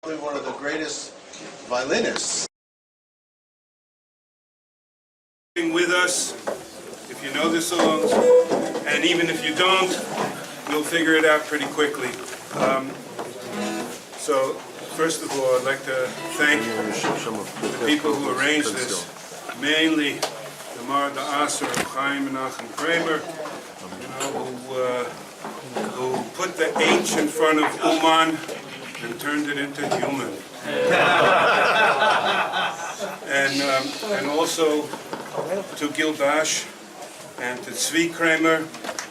Probably one of the greatest violinists. With us, if you know the songs, and even if you don't, you'll figure it out pretty quickly. So, first of all, I'd like to thank the people who arranged this, mainly the Mar the Aser of Chaim Menachem Kramer, who put the H in front of Uman and turned it into human. And also to Gildash and to Tzvi Kramer,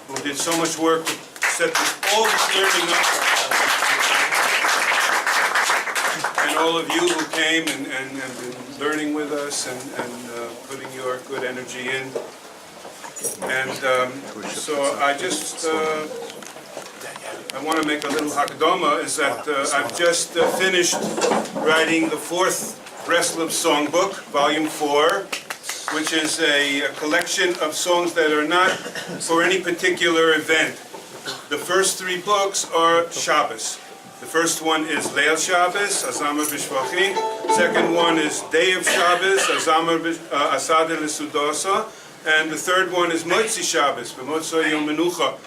who did so much work to set all this learning up. And all of you who came and been learning with us and putting your good energy in. And so I want to make a little hakdama, is that I've just finished writing the fourth Breslov songbook, volume 4, which is a collection of songs that are not for any particular event. The first 3 books are Shabbos. The first one is Leil Shabbos, Azamar B'Shvachim. Second one is Day of Shabbos, Azamar Asada L'Sudasa. And the third one is Motzi Shabbos, B'Motzei Yom Menucha.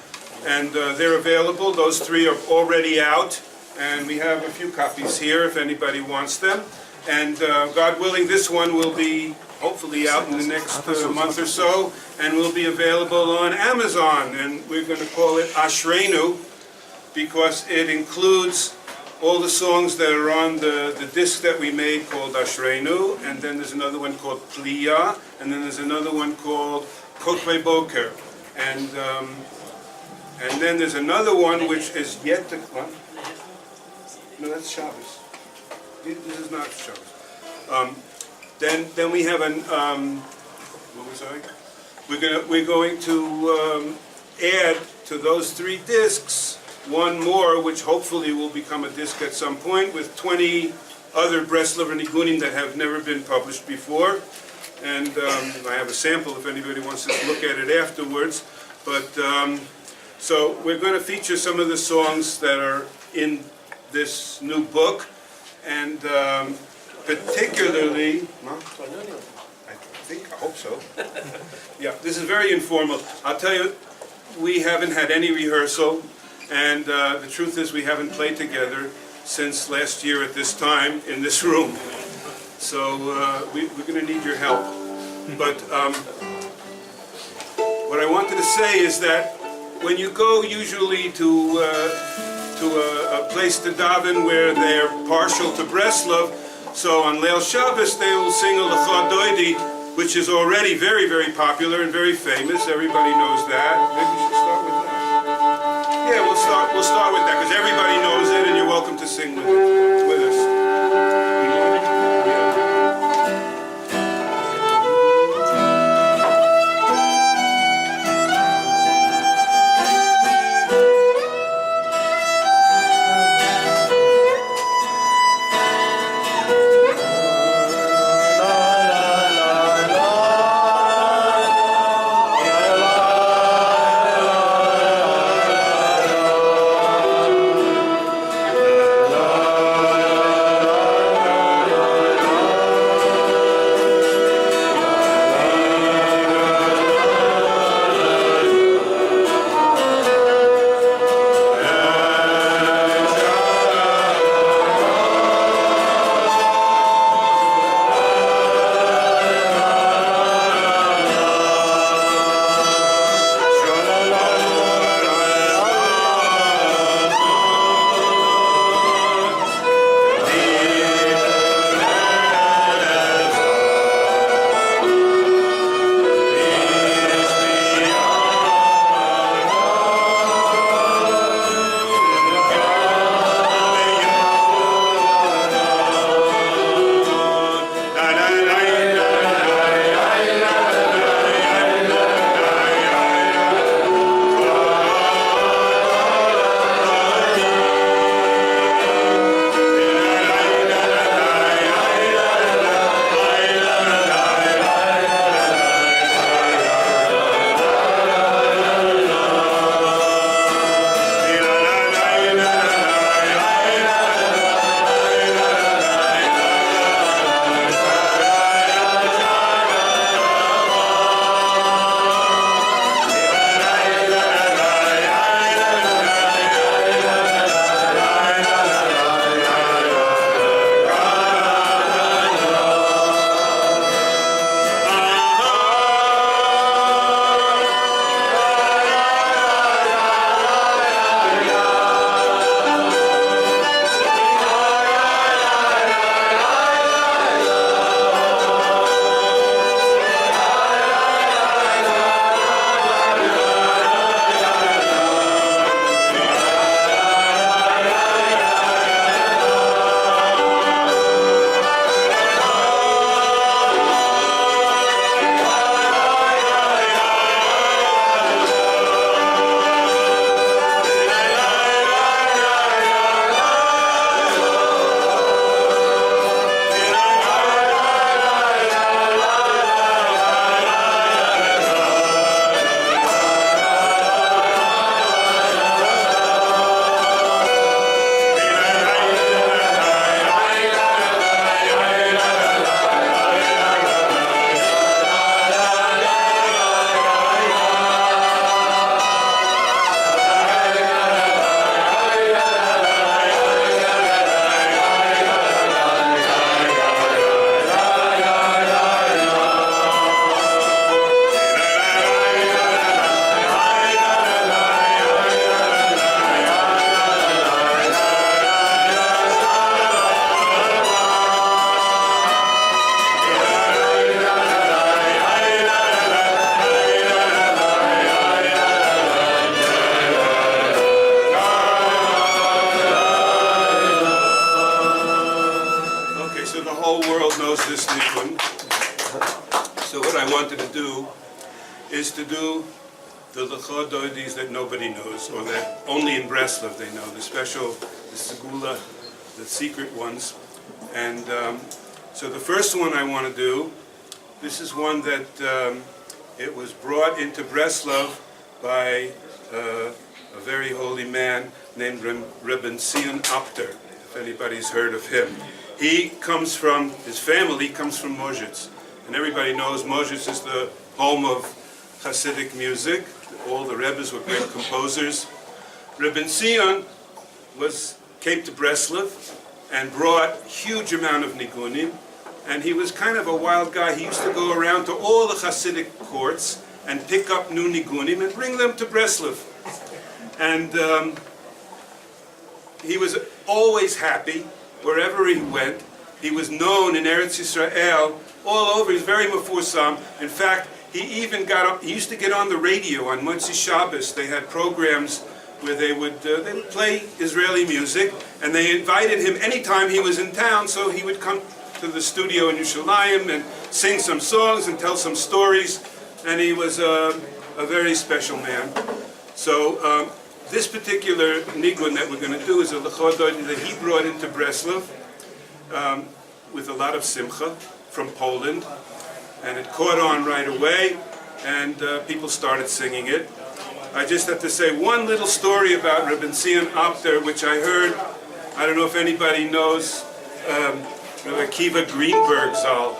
And they're available. Those 3 are already out. And we have a few copies here if anybody wants them. And God willing, this one will be hopefully out in the next month or so, and will be available on Amazon. And we're going to call it Ashreinu, because it includes all the songs that are on the disc that we made called Ashreinu, and then there's another one called Pliya, and then there's another one called Kotvei Boker. And then there's another one which is yet to come. No, that's Shabbos. This is not Shabbos. Then we have an what was I? We're going to add to those 3 discs one more, which hopefully will become a disc at some point, with 20 other Breslov and Nigunim that have never been published before. And I have a sample if anybody wants to look at it afterwards. But so we're going to feature some of the songs that are in this new book, and particularly, I hope so. Yeah, this is very informal. I'll tell you, we haven't had any rehearsal, and the truth is we haven't played together since last year at this time in this room. So we're going to need your help. But what I wanted to say is that when you go usually to a place to daven where they're partial to Breslov, so on Leil Shabbos they will sing a L'cha Doidi, which is already very, very popular and very famous. Everybody knows that. Maybe we should start with that. Yeah, we'll start with that, because everybody knows it, and you're welcome to sing with us. nigun. So what I wanted to do is to do the Melodies that nobody knows, or that only in Breslov they know, the special, the segula, the secret ones. And so the first one I want to do, this is one that it was brought into Breslov by a very holy man named BenZion, if anybody's heard of him. He comes from, his family comes from Mozhitz. And everybody knows Mozhitz is the home of Hasidic music. All the Rebbes were great composers. BenZion came to Breslov and brought a huge amount of nigunim. And he was kind of a wild guy. He used to go around to all the Hasidic courts and pick up new nigunim and bring them to Breslov. And he was always happy wherever he went. He was known in Eretz Yisrael all over. He was very mefusam. In fact, he even he used to get on the radio on Motzi Shabbos. They had programs where they would play Israeli music, and they invited him anytime he was in town, so he would come to the studio in Yerushalayim and sing some songs and tell some stories, and he was a very special man. So this particular nigun that we're going to do is a lechododi that he brought into Breslov with a lot of simcha from Poland, and it caught on right away, and people started singing it. I just have to say one little story about BenZion Abder, which I heard. I don't know if anybody knows. Akiva Greenberg Zal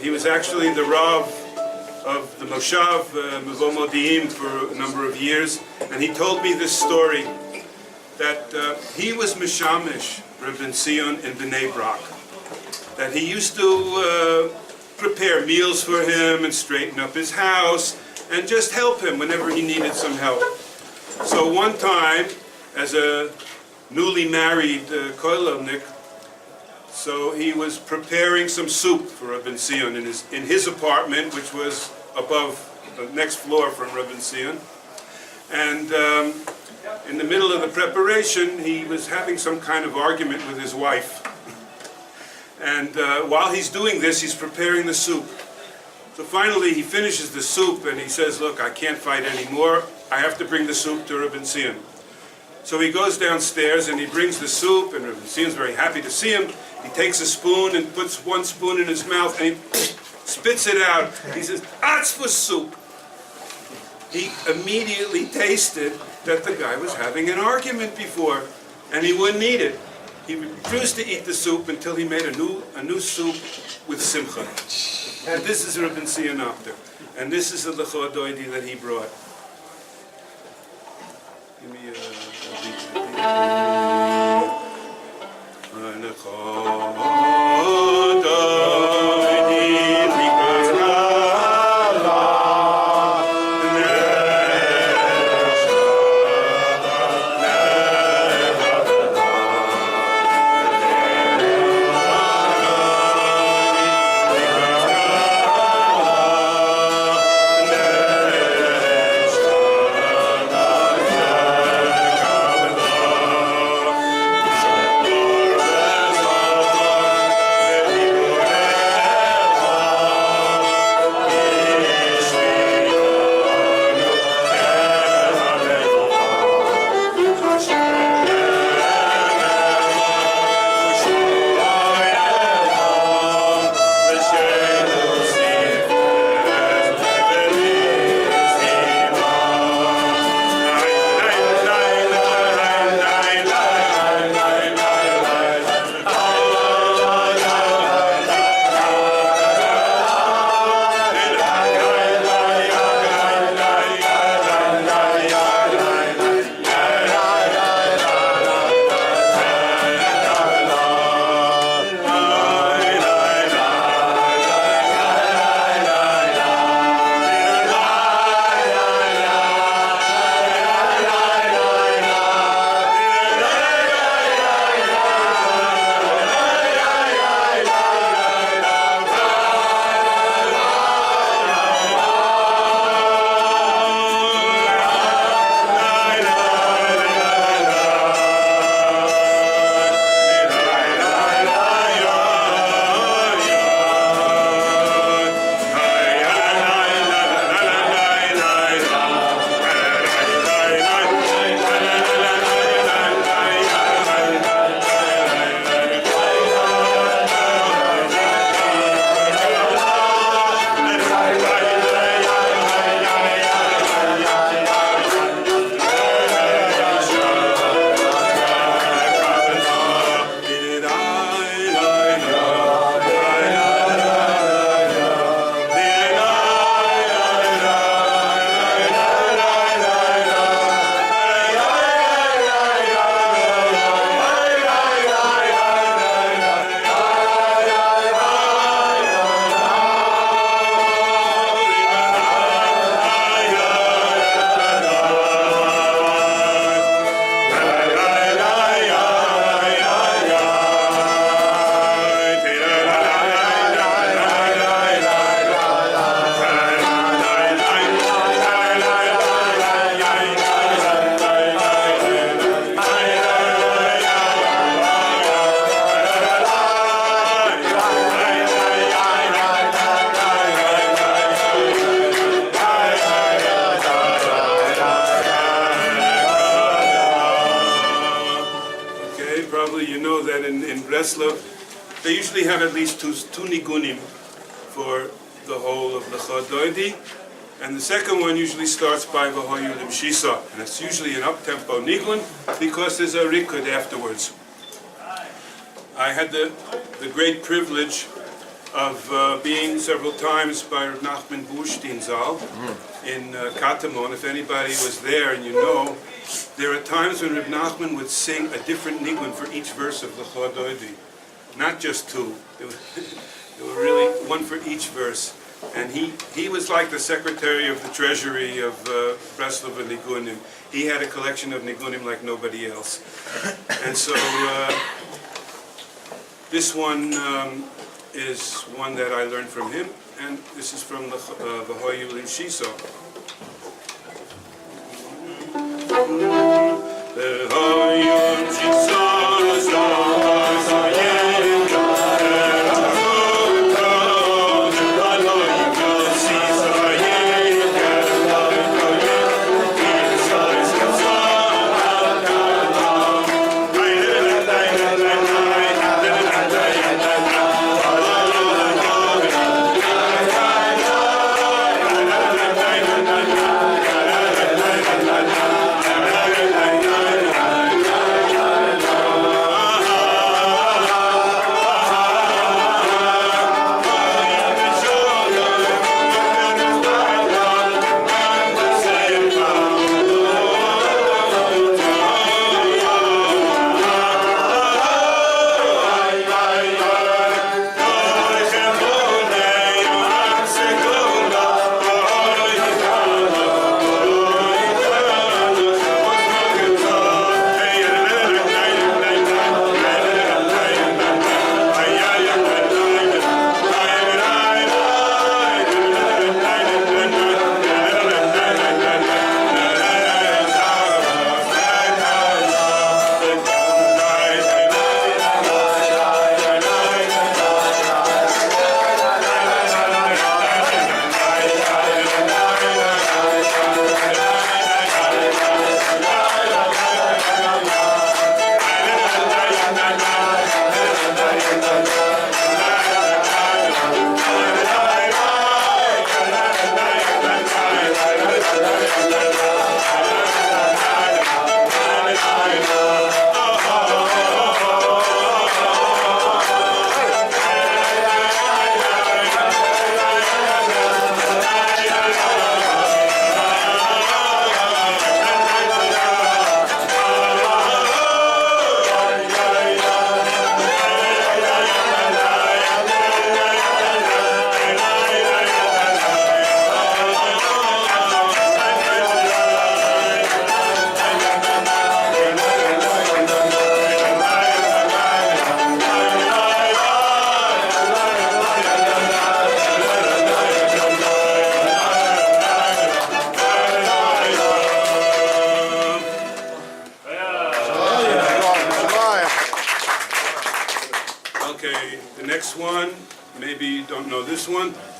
he was actually the Rav of the Moshav Mevo Modi'im for a number of years, and he told me this story that he was Mishamish BenZion in Bnei Brak, that he used to prepare meals for him and straighten up his house and just help him whenever he needed some help. So one time, as a newly married Kolelnik, so he was preparing some soup for BenZion in his apartment, which was above the next floor from BenZion. And in the middle of the preparation, he was having some kind of argument with his wife. And while he's doing this, he's preparing the soup. So finally, he finishes the soup, and he says, "Look, I can't fight anymore. I have to bring the soup to BenZion." So he goes downstairs, and he brings the soup, and BenZion's very happy to see him. He takes a spoon and puts one spoon in his mouth, and he spits it out. He says, "That's for soup." He immediately tasted that the guy was having an argument before, and he wouldn't eat it. He refused to eat the soup until he made a new soup with simcha. And this is BenZion Abder. And this is the lechodoidi that he brought. Give me a probably you know that in Breslov, they usually have at least two nigunim for the whole of the Chodoidi. And the second one usually starts by V'hoyu Limshisa. And it's usually an up-tempo nigun because there's a rikud afterwards. I had the great privilege of being several times by Reb Nachman Bushtin Zal in Katamon. If anybody was there and you know, there are times when Reb Nachman would sing a different nigun for each verse of the Chodoidi. Not just two. There were really one for each verse. And he was like the secretary of the treasury of Breslov and Nigunim. He had a collection of Nigunim like nobody else. And so this one is one that I learned from him, and this is from the V'hoyu Limshisa.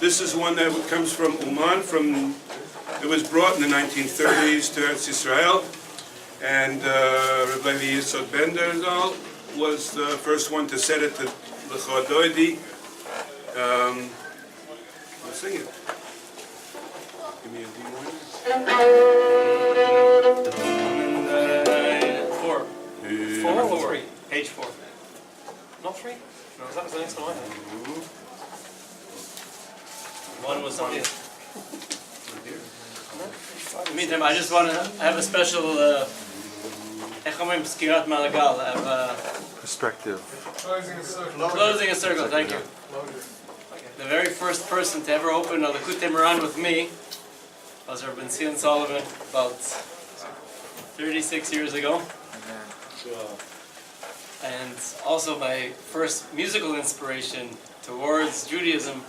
This is one that comes from Uman. It was brought in the 1930s to Eretz Yisrael, and Reb Levi Yitzhak Bender was the first one to set it to the Chodoidi. Let's sing it. Give me a D1. 4. 4 or 3? Page 4. Not 3? No, that was the next one I had. One was on it. Meantime, I just want to have a special Skirat Malagal. Perspective. Closing a circle, thank you. The very first person to ever open the Likutei Moharan with me was our BenZion Sullivan about 36 years ago. And also my first musical inspiration towards Judaism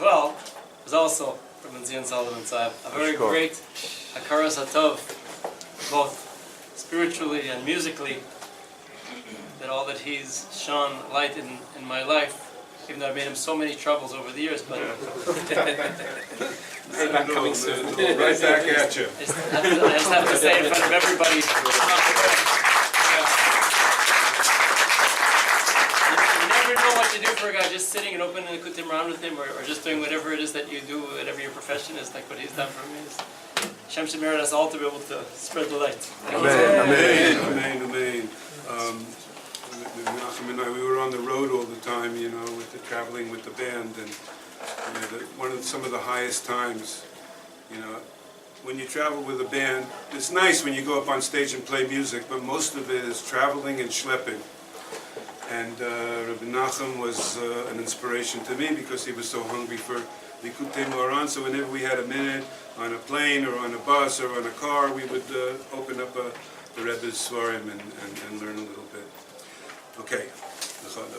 well, was also from BenZion Sullivan. So I have a very great Hakaras Hatov, both spiritually and musically, that all that he's shone light in my life, even though I made him so many troubles over the years, but not coming soon. Right back at you. I just have to say in front of everybody. to do for a guy just sitting and opening the kutim around with him, or just doing whatever it is that you do, whatever your profession is, like what he's done for me. Hashem should merit us all to be able to spread the light. Amen, amen, amen. Menachem and I, we were on the road all the time, you know, with the traveling with the band, and some of the highest times, you know, when you travel with a band, it's nice when you go up on stage and play music, but most of it is traveling and schlepping. And Rabbi Menachem was an inspiration to me because he was so hungry for Likutei Moharan. So whenever we had a minute on a plane or on a bus or on a car, we would open up the Rebbe's Svarim and learn a little bit. Okay. This one.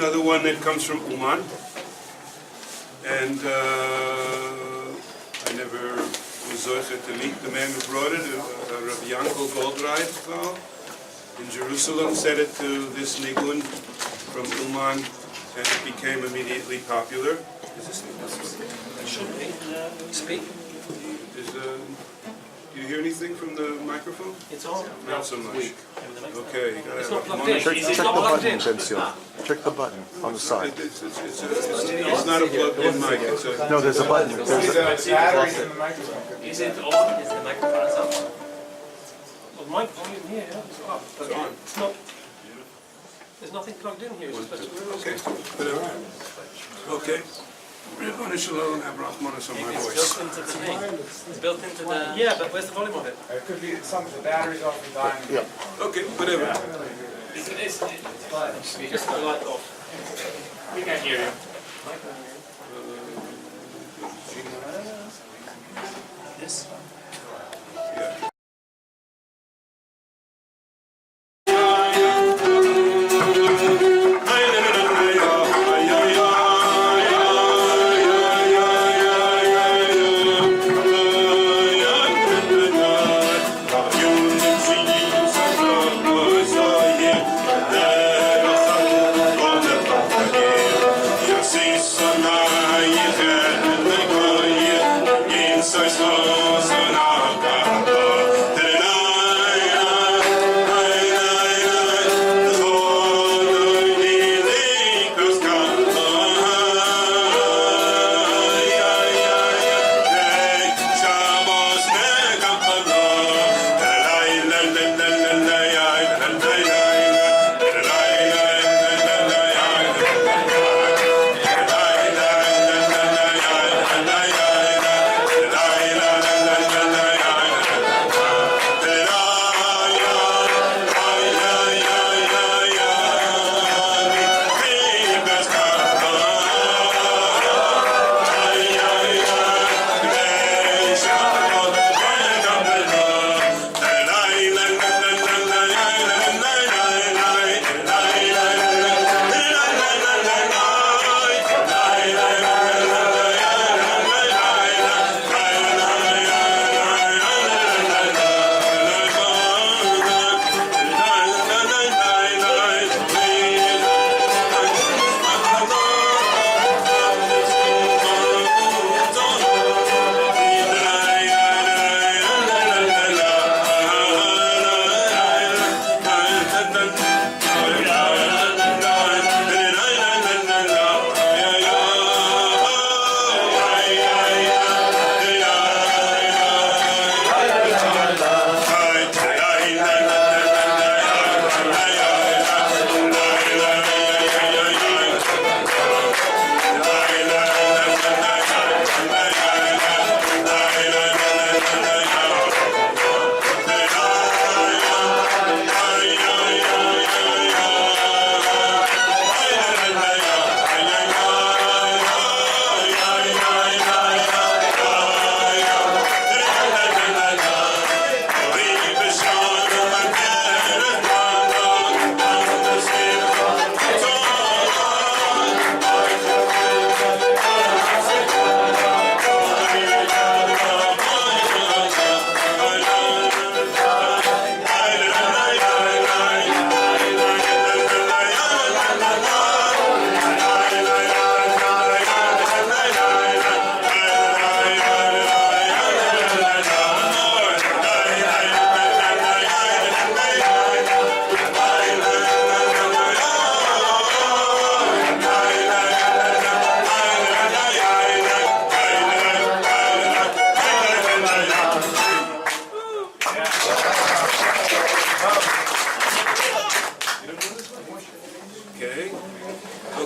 another one that comes from Uman. And I never was to meet the man who brought it, Rabbi Yankel Goldreich in Jerusalem, said it to this nigun from Uman, and it became immediately popular. Is this Speak. do you hear anything from the microphone? It's on. Not so much. Okay, you gotta It's have not a plugged in. monitor. Check the button, BenZion. Check the button on the side. It's not a plugged-in mic. It's a, No, there's a button. There's a, Batteries in the microphone. Is it on? Is the microphone on? Well, the microphone in here, yeah, it's up. But It's on. It's not. There's nothing plugged in here. It's just okay, whatever. Okay. Ribbon Shalom, have Rahmanas on my It's voice. built into the thing. It's built into the... Yeah, but where's the volume of it? It could be some of the batteries off and dying. yeah. Okay, whatever. It's Just the light off. We can't hear you. this. Yeah.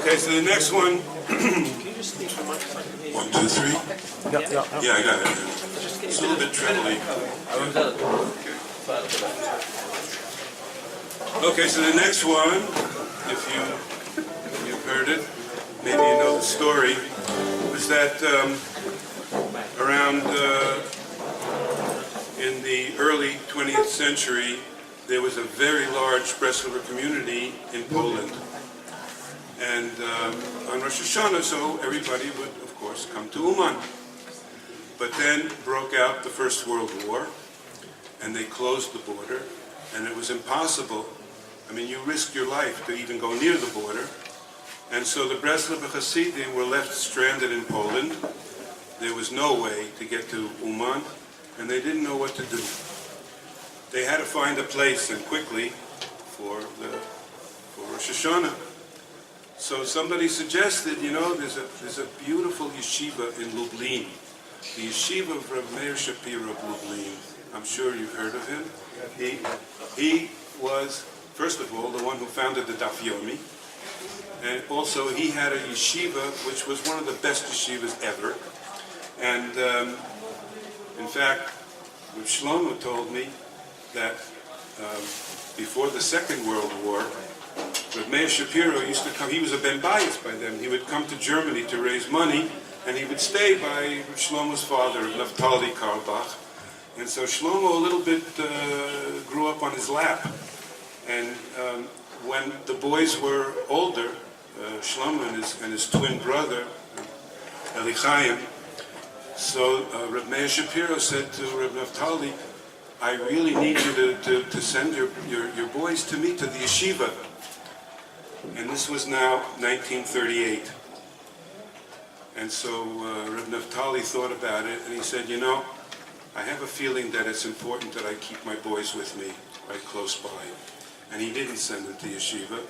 Okay, so the next one. 1, 2, 3. Yeah, I got it. It's a little bit treadly. Okay, so the next one, if you've heard it, maybe you know the story, was that around in the early 20th century, there was a very large Breslov community in Poland. And on Rosh Hashanah, so everybody would, of course, come to Uman. But then broke out the First World War, and they closed the border, and it was impossible. I mean, you risked your life to even go near the border. And so the Breslov Hasidim were left stranded in Poland. There was no way to get to Uman, and they didn't know what to do. They had to find a place, and quickly, for Rosh Hashanah. So somebody suggested, there's a beautiful yeshiva in Lublin, the yeshiva of Rav Meir Shapiro of Lublin. I'm sure you've heard of him. He was, first of all, the one who founded the Daf Yomi, and also he had a yeshiva which was one of the best yeshivas ever. And in fact, Rav Shlomo told me that before the Second World War, Rav Meir Shapiro used to come. He was a Ben Bayis by then. He would come to Germany to raise money, and he would stay by Rav Shlomo's father, Naftali Karlbach. And so Shlomo a little bit grew up on his lap. And when the boys were older, Shlomo and his twin brother, Elichaim, so Rav Meir Shapiro said to Rav Naftali, I really need you to send your boys to me to the yeshiva. And this was now 1938. And so Rav Naftali thought about it, and he said, I have a feeling that it's important that I keep my boys with me right close by. And he didn't send them to yeshiva.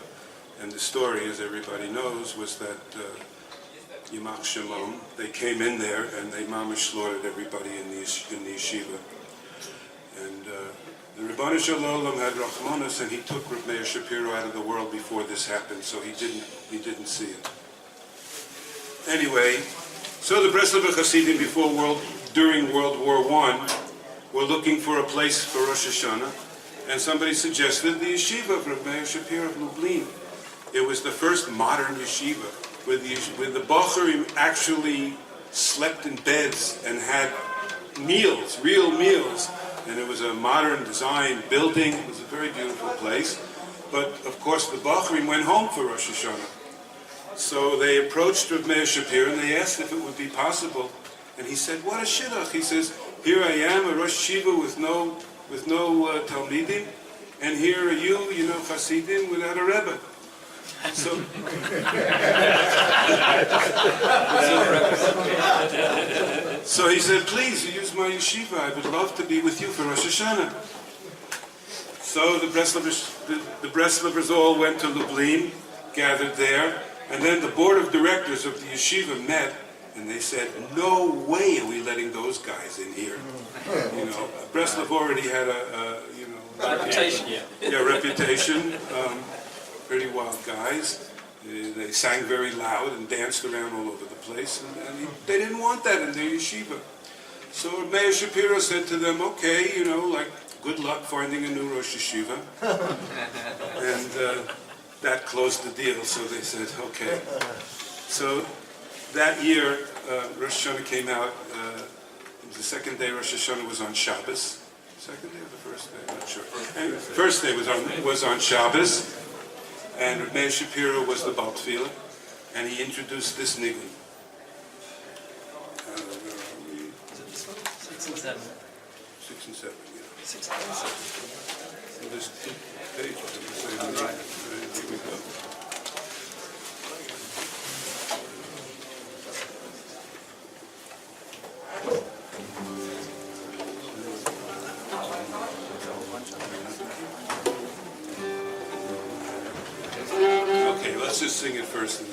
And the story, as everybody knows, was that Yimach Shemon, they came in there and they mamish slaughtered everybody in the yeshiva. And the Ribbon Shalom had Rachmanis, and he took Rav Meir Shapiro out of the world before this happened, so he didn't see it. Anyway, so the Breslov Hasidim during World War I were looking for a place for Rosh Hashanah, and somebody suggested the yeshiva of Rav Meir Shapiro of Lublin. It was the first modern yeshiva, where the Bochurim actually slept in beds and had meals, real meals. And it was a modern design building. It was a very beautiful place. But, of course, the Bochurim went home for Rosh Hashanah. So they approached Rav Meir Shapiro and they asked if it would be possible. And he said, what a shidduch. He says, here I am, a Rosh Yeshiva with no Talmidim, and here are you, Hasidim without a Rebbe. So he said, please, use my yeshiva. I would love to be with you for Rosh Hashanah. So the Breslovers all went to Lublin, gathered there, and then the board of directors of the yeshiva met, and they said, no way are we letting those guys in here. Breslov already had a reputation. Reputation. Pretty wild guys. They sang very loud and danced around all over the place, and they didn't want that in their yeshiva. So Meir Shapiro said to them, okay, good luck finding a new Rosh Yeshiva. And that closed the deal, so they said, okay. So that year, Rosh Hashanah came out, the second day Rosh Hashanah was on Shabbos. Second day or the first day? I'm not sure. Anyway, first day was on Shabbos. And Rav Meir Shapiro was the Baal Tefillah, and he introduced this nigun. Where are we? 6 and 7. 6 and 7, yeah. 6 and 7. So there's 2 pages of the same nigun. Here we go. Okay, let's just sing it first.